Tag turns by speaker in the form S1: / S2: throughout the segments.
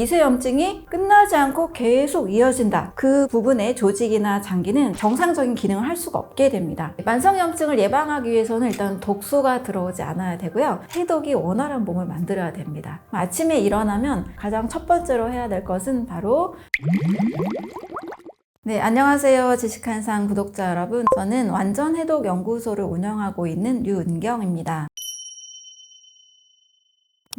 S1: 미세염증이 끝나지 않고 계속 이어진다. 그 부분의 조직이나 장기는 정상적인 기능을 할 수가 없게 됩니다. 만성염증을 예방하기 위해서는 일단 독소가 들어오지 않아야 되고요. 해독이 원활한 몸을 만들어야 됩니다. 아침에 일어나면 가장 첫 번째로 해야 될 것은 바로 네, 안녕하세요. 지식한상 구독자 여러분. 저는 완전해독연구소를 운영하고 있는 류은경입니다.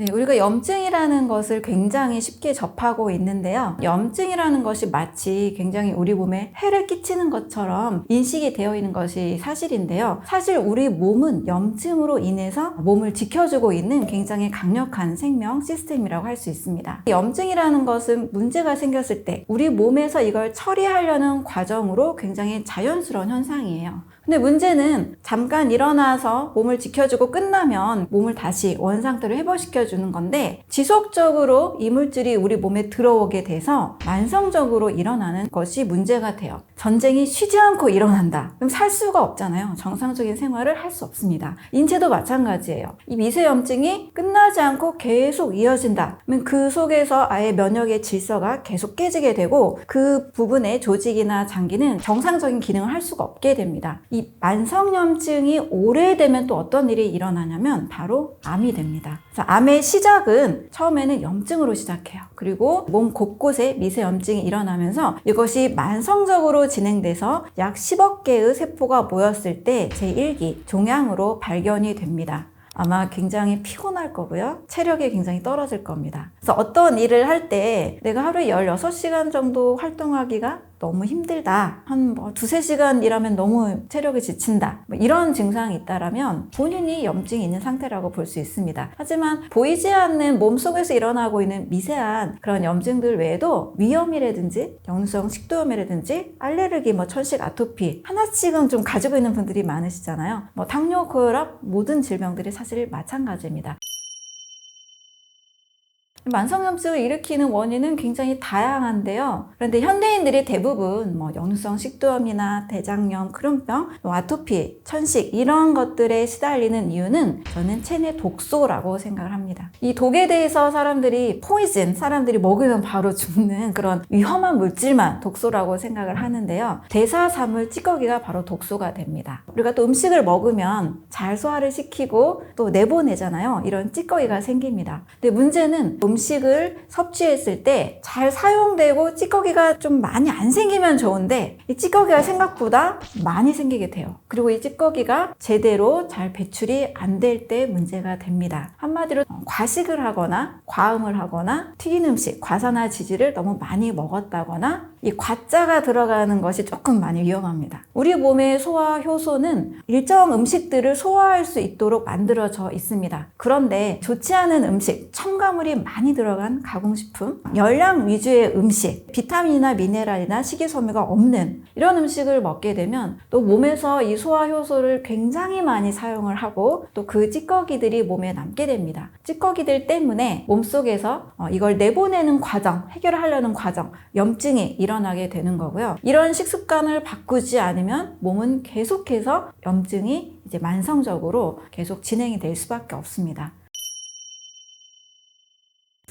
S1: 네, 우리가 염증이라는 것을 굉장히 쉽게 접하고 있는데요. 염증이라는 것이 마치 굉장히 우리 몸에 해를 끼치는 것처럼 인식이 되어 있는 것이 사실인데요. 사실 우리 몸은 염증으로 인해서 몸을 지켜주고 있는 굉장히 강력한 생명 시스템이라고 할 수 있습니다. 염증이라는 것은 문제가 생겼을 때 우리 몸에서 이걸 처리하려는 과정으로 굉장히 자연스러운 현상이에요. 근데 문제는 잠깐 일어나서 몸을 지켜주고 끝나면 몸을 다시 원상태로 회복시켜주는 건데 지속적으로 이물질이 우리 몸에 들어오게 돼서 만성적으로 일어나는 것이 문제가 돼요. 전쟁이 쉬지 않고 일어난다. 그럼 살 수가 없잖아요. 정상적인 생활을 할 수 없습니다. 인체도 마찬가지예요. 이 미세염증이 끝나지 않고 계속 이어진다. 그러면 그 속에서 아예 면역의 질서가 계속 깨지게 되고 그 부분의 조직이나 장기는 정상적인 기능을 할 수가 없게 됩니다. 이 만성염증이 오래되면 또 어떤 일이 일어나냐면 바로 암이 됩니다. 그래서 암의 시작은 처음에는 염증으로 시작해요. 그리고 몸 곳곳에 미세염증이 일어나면서 이것이 만성적으로 진행돼서 약 10억 개의 세포가 모였을 때 제1기 종양으로 발견이 됩니다. 아마 굉장히 피곤할 거고요. 체력이 굉장히 떨어질 겁니다. 그래서 어떤 일을 할 때 내가 하루에 16시간 정도 활동하기가 너무 힘들다. 한 두세 시간 일하면 너무 체력이 지친다. 이런 증상이 있다라면 본인이 염증이 있는 상태라고 볼 수 있습니다. 하지만 보이지 않는 몸속에서 일어나고 있는 미세한 그런 염증들 외에도 위염이라든지 역류성 식도염이라든지 알레르기, 천식, 아토피 하나씩은 좀 가지고 있는 분들이 많으시잖아요. 당뇨, 고혈압 모든 질병들이 사실 마찬가지입니다. 만성염증을 일으키는 원인은 굉장히 다양한데요. 그런데 현대인들이 대부분 역류성 식도염이나 대장염, 크론병, 아토피, 천식 이런 것들에 시달리는 이유는 저는 체내 독소라고 생각을 합니다. 이 독에 대해서 사람들이 포이즌, 사람들이 먹으면 바로 죽는 그런 위험한 물질만 독소라고 생각을 하는데요. 대사사물 찌꺼기가 바로 독소가 됩니다. 우리가 또 음식을 먹으면 잘 소화를 시키고 또 내보내잖아요. 이런 찌꺼기가 생깁니다. 근데 문제는 음식을 섭취했을 때 잘 사용되고 찌꺼기가 좀 많이 안 생기면 좋은데 이 찌꺼기가 생각보다 많이 생기게 돼요. 그리고 이 찌꺼기가 제대로 잘 배출이 안 될 때 문제가 됩니다. 한마디로 과식을 하거나 과음을 하거나 튀긴 음식, 과산화지질을 너무 많이 먹었다거나 이 과자가 들어가는 것이 조금 많이 위험합니다. 우리 몸의 소화 효소는 일정 음식들을 소화할 수 있도록 만들어져 있습니다. 그런데 좋지 않은 음식, 첨가물이 많이 들어간 가공식품, 열량 위주의 음식, 비타민이나 미네랄이나 식이섬유가 없는 이런 음식을 먹게 되면 또 몸에서 이 소화 효소를 굉장히 많이 사용을 하고 또 그 찌꺼기들이 몸에 남게 됩니다. 찌꺼기들 때문에 몸속에서 이걸 내보내는 과정, 해결하려는 과정, 염증이 일어나게 되는 거고요. 이런 식습관을 바꾸지 않으면 몸은 계속해서 염증이 이제 만성적으로 계속 진행이 될 수밖에 없습니다.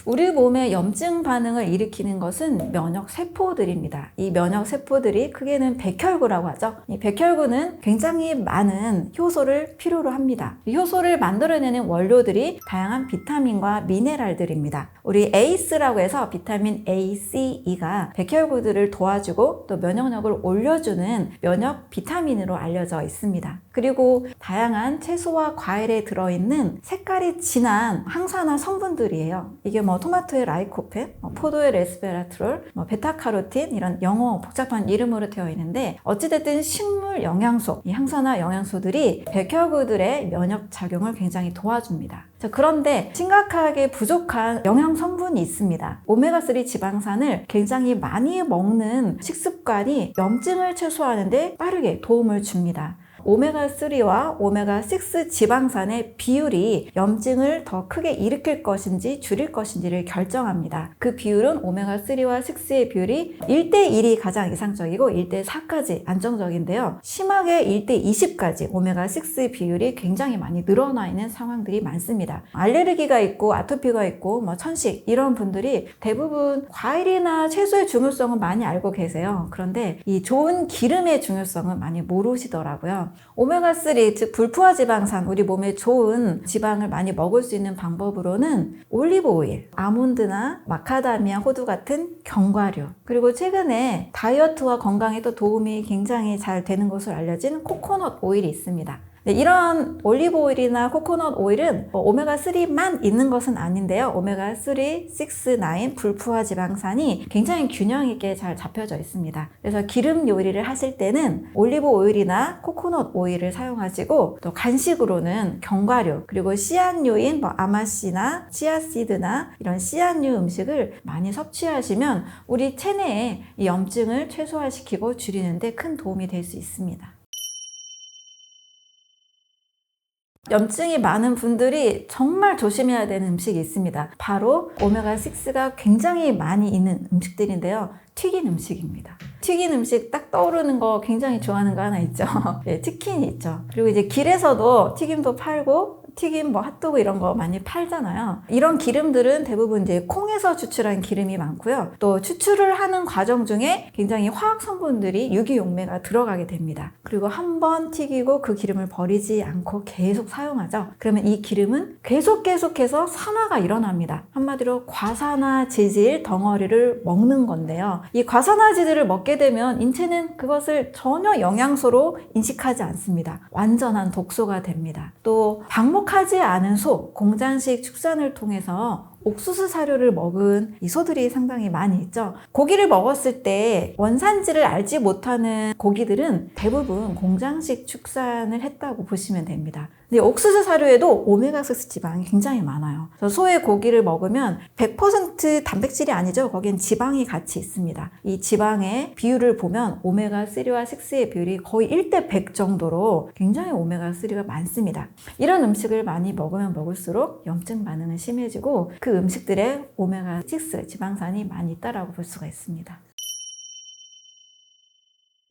S1: 우리 몸의 염증 반응을 일으키는 것은 면역 세포들입니다. 이 면역 세포들이 크게는 백혈구라고 하죠. 이 백혈구는 굉장히 많은 효소를 필요로 합니다. 이 효소를 만들어내는 원료들이 다양한 비타민과 미네랄들입니다. 우리 ACE라고 해서 비타민 A, C, E가 백혈구들을 도와주고 또 면역력을 올려주는 면역 비타민으로 알려져 있습니다. 그리고 다양한 채소와 과일에 들어있는 색깔이 진한 항산화 성분들이에요. 이게 토마토의 라이코펜, 포도의 레스베라트롤, 베타카로틴 이런 영어 복잡한 이름으로 되어 있는데 어찌됐든 식물 영양소, 이 항산화 영양소들이 백혈구들의 면역 작용을 굉장히 도와줍니다. 그런데 심각하게 부족한 영양 성분이 있습니다. 오메가3 지방산을 굉장히 많이 먹는 식습관이 염증을 최소화하는 데 빠르게 도움을 줍니다. 오메가3와 오메가6 지방산의 비율이 염증을 더 크게 일으킬 것인지 줄일 것인지를 결정합니다. 그 비율은 오메가3와 6의 비율이 1대1이 가장 이상적이고 1대4까지 안정적인데요. 심하게 1대20까지 오메가6 비율이 굉장히 많이 늘어나 있는 상황들이 많습니다. 알레르기가 있고 아토피가 있고 천식 이런 분들이 대부분 과일이나 채소의 중요성은 많이 알고 계세요. 그런데 이 좋은 기름의 중요성은 많이 모르시더라고요. 오메가3 즉 불포화 지방산, 우리 몸에 좋은 지방을 많이 먹을 수 있는 방법으로는 올리브 오일, 아몬드나 마카다미아, 호두 같은 견과류, 그리고 최근에 다이어트와 건강에 또 도움이 굉장히 잘 되는 것으로 알려진 코코넛 오일이 있습니다. 이런 올리브 오일이나 코코넛 오일은 오메가3만 있는 것은 아닌데요. 오메가3, 6, 9 불포화 지방산이 굉장히 균형 있게 잘 잡혀져 있습니다. 그래서 기름 요리를 하실 때는 올리브 오일이나 코코넛 오일을 사용하시고, 또 간식으로는 견과류, 그리고 씨앗류인 아마씨나 치아씨드나 이런 씨앗류 음식을 많이 섭취하시면 우리 체내에 이 염증을 최소화시키고 줄이는 데 큰 도움이 될 수 있습니다. 염증이 많은 분들이 정말 조심해야 되는 음식이 있습니다. 바로 오메가6가 굉장히 많이 있는 음식들인데요. 튀긴 음식입니다. 튀긴 음식 딱 떠오르는 거 굉장히 좋아하는 거 하나 있죠. 네, 치킨이 있죠. 그리고 이제 길에서도 튀김도 팔고 튀김, 핫도그 이런 거 많이 팔잖아요. 이런 기름들은 대부분 이제 콩에서 추출한 기름이 많고요. 또 추출을 하는 과정 중에 굉장히 화학 성분들이 유기용매가 들어가게 됩니다. 그리고 한번 튀기고 그 기름을 버리지 않고 계속 사용하죠. 그러면 이 기름은 계속해서 산화가 일어납니다. 한마디로 과산화지질 덩어리를 먹는 건데요. 이 과산화지질을 먹게 되면 인체는 그것을 전혀 영양소로 인식하지 않습니다. 완전한 독소가 됩니다. 또 방목하지 않은 소, 공장식 축산을 통해서 옥수수 사료를 먹은 이 소들이 상당히 많이 있죠. 고기를 먹었을 때 원산지를 알지 못하는 고기들은 대부분 공장식 축산을 했다고 보시면 됩니다. 근데 옥수수 사료에도 오메가6 지방이 굉장히 많아요. 그래서 소의 고기를 먹으면 100% 단백질이 아니죠. 거기엔 지방이 같이 있습니다. 이 지방의 비율을 보면 오메가3와 6의 비율이 거의 1대100 정도로 굉장히 오메가3가 많습니다. 이런 음식을 많이 먹으면 먹을수록 염증 반응은 심해지고 그 음식들에 오메가6 지방산이 많이 있다고 볼 수가 있습니다.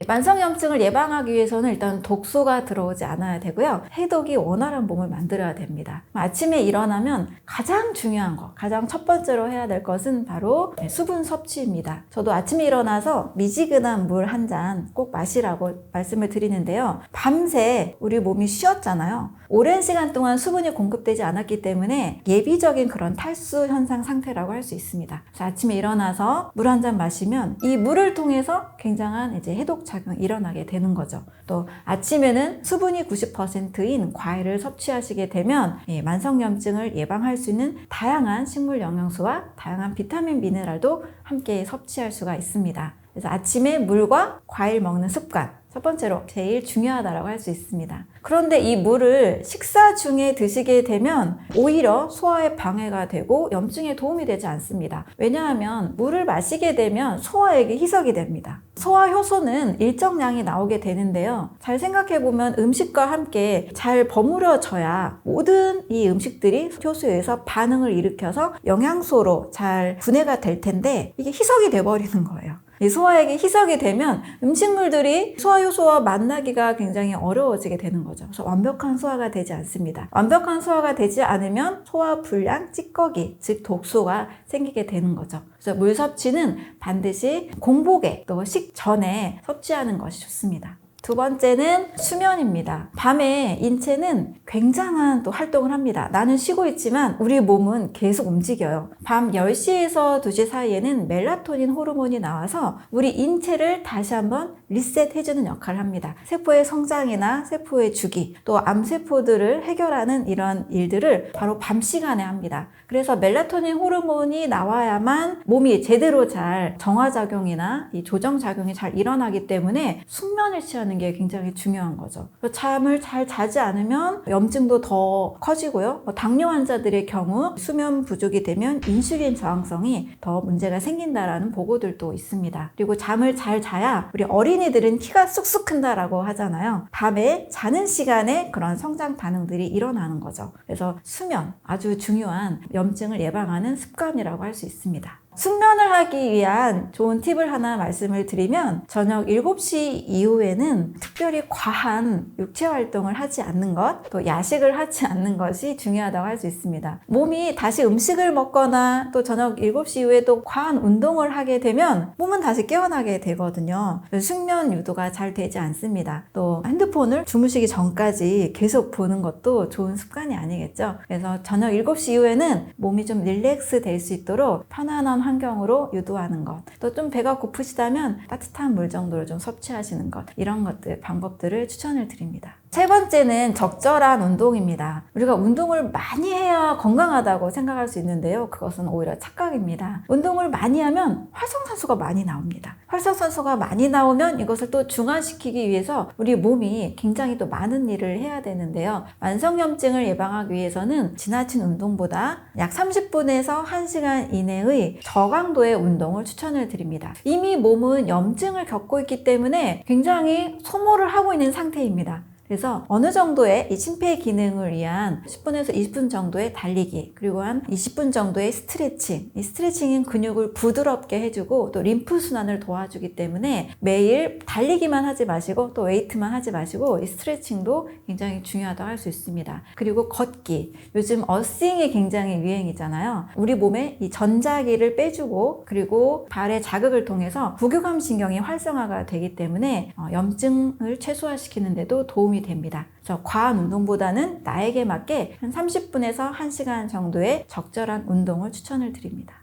S1: 만성염증을 예방하기 위해서는 일단 독소가 들어오지 않아야 되고요. 해독이 원활한 몸을 만들어야 됩니다. 아침에 일어나면 가장 중요한 거, 가장 첫 번째로 해야 될 것은 바로 수분 섭취입니다. 저도 아침에 일어나서 미지근한 물 한 잔 꼭 마시라고 말씀을 드리는데요. 밤새 우리 몸이 쉬었잖아요. 오랜 시간 동안 수분이 공급되지 않았기 때문에 예비적인 그런 탈수 현상 상태라고 할 수 있습니다. 그래서 아침에 일어나서 물 한 잔 마시면 이 물을 통해서 굉장한 해독 작용이 일어나게 되는 거죠. 또 아침에는 수분이 90%인 과일을 섭취하시게 되면 만성염증을 예방할 수 있는 다양한 식물 영양소와 다양한 비타민, 미네랄도 함께 섭취할 수가 있습니다. 그래서 아침에 물과 과일 먹는 습관, 첫 번째로 제일 중요하다고 할 수 있습니다. 그런데 이 물을 식사 중에 드시게 되면 오히려 소화에 방해가 되고 염증에 도움이 되지 않습니다. 왜냐하면 물을 마시게 되면 소화액이 희석이 됩니다. 소화 효소는 일정량이 나오게 되는데요. 잘 생각해보면 음식과 함께 잘 버무려져야 모든 이 음식들이 효소에 의해서 반응을 일으켜서 영양소로 잘 분해가 될 텐데 이게 희석이 돼버리는 거예요. 이 소화액이 희석이 되면 음식물들이 소화효소와 만나기가 굉장히 어려워지게 되는 거죠. 그래서 완벽한 소화가 되지 않습니다. 완벽한 소화가 되지 않으면 소화 불량, 찌꺼기, 즉 독소가 생기게 되는 거죠. 그래서 물 섭취는 반드시 공복에 또 식전에 섭취하는 것이 좋습니다. 두 번째는 수면입니다. 밤에 인체는 굉장한 또 활동을 합니다. 나는 쉬고 있지만 우리 몸은 계속 움직여요. 밤 10시에서 2시 사이에는 멜라토닌 호르몬이 나와서 우리 인체를 다시 한번 리셋해주는 역할을 합니다. 세포의 성장이나 세포의 주기, 또 암세포들을 해결하는 이런 일들을 바로 밤 시간에 합니다. 그래서 멜라토닌 호르몬이 나와야만 몸이 제대로 잘 정화작용이나 이 조정작용이 잘 일어나기 때문에 숙면을 취하는 하는 게 굉장히 중요한 거죠. 잠을 잘 자지 않으면 염증도 더 커지고요. 당뇨 환자들의 경우 수면 부족이 되면 인슐린 저항성이 더 문제가 생긴다라는 보고들도 있습니다. 그리고 잠을 잘 자야 우리 어린이들은 키가 쑥쑥 큰다라고 하잖아요. 밤에 자는 시간에 그런 성장 반응들이 일어나는 거죠. 그래서 수면 아주 중요한 염증을 예방하는 습관이라고 할 수 있습니다. 숙면을 하기 위한 좋은 팁을 하나 말씀을 드리면 저녁 7시 이후에는 특별히 과한 육체 활동을 하지 않는 것, 또 야식을 하지 않는 것이 중요하다고 할 수 있습니다. 몸이 다시 음식을 먹거나 또 저녁 7시 이후에 또 과한 운동을 하게 되면 몸은 다시 깨어나게 되거든요. 숙면 유도가 잘 되지 않습니다. 또 핸드폰을 주무시기 전까지 계속 보는 것도 좋은 습관이 아니겠죠. 그래서 저녁 7시 이후에는 몸이 좀 릴렉스 될 수 있도록 편안한 환경으로 유도하는 것, 또 좀 배가 고프시다면 따뜻한 물 정도를 좀 섭취하시는 것, 이런 것들, 방법들을 추천을 드립니다. 세 번째는 적절한 운동입니다. 우리가 운동을 많이 해야 건강하다고 생각할 수 있는데요. 그것은 오히려 착각입니다. 운동을 많이 하면 활성산소가 많이 나옵니다. 활성산소가 많이 나오면 이것을 또 중화시키기 위해서 우리 몸이 굉장히 또 많은 일을 해야 되는데요. 만성염증을 예방하기 위해서는 지나친 운동보다 약 30분에서 1시간 이내의 저강도의 운동을 추천을 드립니다. 이미 몸은 염증을 겪고 있기 때문에 굉장히 소모를 하고 있는 상태입니다. 그래서 어느 정도의 이 심폐 기능을 위한 10분에서 20분 정도의 달리기, 그리고 한 20분 정도의 스트레칭. 이 스트레칭은 근육을 부드럽게 해주고 또 림프 순환을 도와주기 때문에 매일 달리기만 하지 마시고 또 웨이트만 하지 마시고 이 스트레칭도 굉장히 중요하다고 할 수 있습니다. 그리고 걷기. 요즘 어싱이 굉장히 유행이잖아요. 우리 몸에 이 전자기를 빼주고 그리고 발의 자극을 통해서 부교감 신경이 활성화가 되기 때문에 염증을 최소화시키는 데도 도움이 됩니다. 그래서 과한 운동보다는 나에게 맞게 한 30분에서 1시간 정도의 적절한 운동을 추천을 드립니다.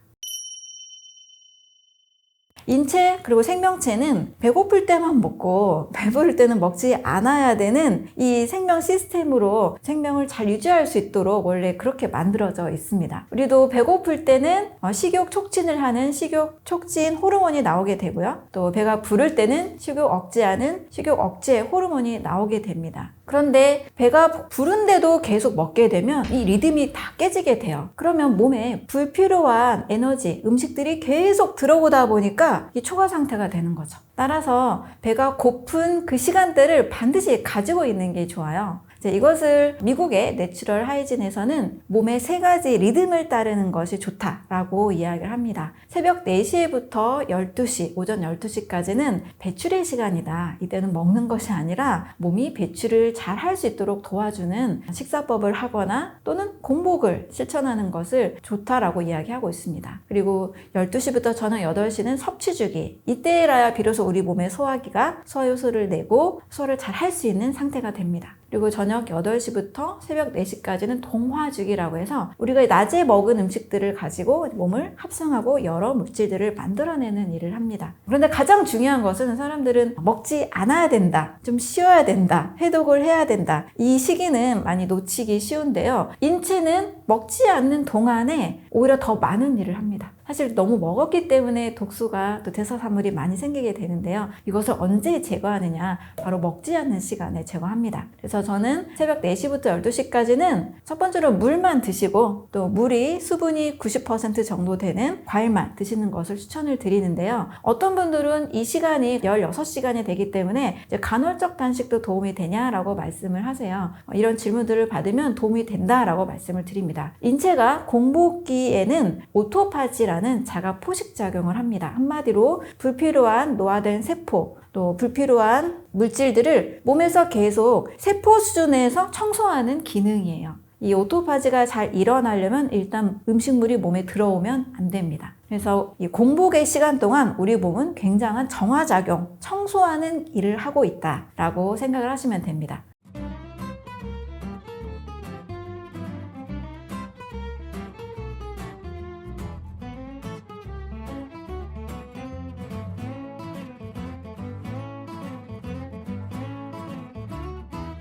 S1: 인체 그리고 생명체는 배고플 때만 먹고 배부를 때는 먹지 않아야 되는 이 생명 시스템으로 생명을 잘 유지할 수 있도록 원래 그렇게 만들어져 있습니다. 우리도 배고플 때는 식욕 촉진을 하는 식욕 촉진 호르몬이 나오게 되고요. 또 배가 부를 때는 식욕 억제하는 식욕 억제 호르몬이 나오게 됩니다. 그런데 배가 부른데도 계속 먹게 되면 이 리듬이 다 깨지게 돼요. 그러면 몸에 불필요한 에너지, 음식들이 계속 들어오다 보니까 이 초과 상태가 되는 거죠. 따라서 배가 고픈 그 시간대를 반드시 가지고 있는 게 좋아요. 이것을 미국의 내추럴 하이진에서는 몸의 3가지 리듬을 따르는 것이 좋다라고 이야기를 합니다. 새벽 4시부터 12시, 오전 12시까지는 배출의 시간이다. 이때는 먹는 것이 아니라 몸이 배출을 잘 할 수 있도록 도와주는 식사법을 하거나 또는 공복을 실천하는 것을 좋다라고 이야기하고 있습니다. 그리고 12시부터 저녁 8시는 섭취주기. 이때라야 비로소 우리 몸의 소화기가 소화효소를 내고 소화를 잘 할 수 있는 상태가 됩니다. 그리고 저녁 8시부터 새벽 4시까지는 동화주기라고 해서 우리가 낮에 먹은 음식들을 가지고 몸을 합성하고 여러 물질들을 만들어내는 일을 합니다. 그런데 가장 중요한 것은 사람들은 먹지 않아야 된다, 좀 쉬어야 된다, 해독을 해야 된다. 이 시기는 많이 놓치기 쉬운데요. 인체는 먹지 않는 동안에 오히려 더 많은 일을 합니다. 사실 너무 먹었기 때문에 독소가 또 대사산물이 많이 생기게 되는데요. 이것을 언제 제거하느냐? 바로 먹지 않는 시간에 제거합니다. 그래서 저는 새벽 4시부터 12시까지는 첫 번째로 물만 드시고 또 물이 수분이 90% 정도 되는 과일만 드시는 것을 추천을 드리는데요. 어떤 분들은 이 시간이 16시간이 되기 때문에 이제 간헐적 단식도 도움이 되냐라고 말씀을 하세요. 이런 질문들을 받으면 도움이 된다라고 말씀을 드립니다. 인체가 공복기에는 오토파지라는 자가 포식작용을 합니다. 한마디로 불필요한 노화된 세포, 또 불필요한 물질들을 몸에서 계속 세포 수준에서 청소하는 기능이에요. 이 오토파지가 잘 일어나려면 일단 음식물이 몸에 들어오면 안 됩니다. 그래서 이 공복의 시간 동안 우리 몸은 굉장한 정화작용, 청소하는 일을 하고 있다라고 생각을 하시면 됩니다.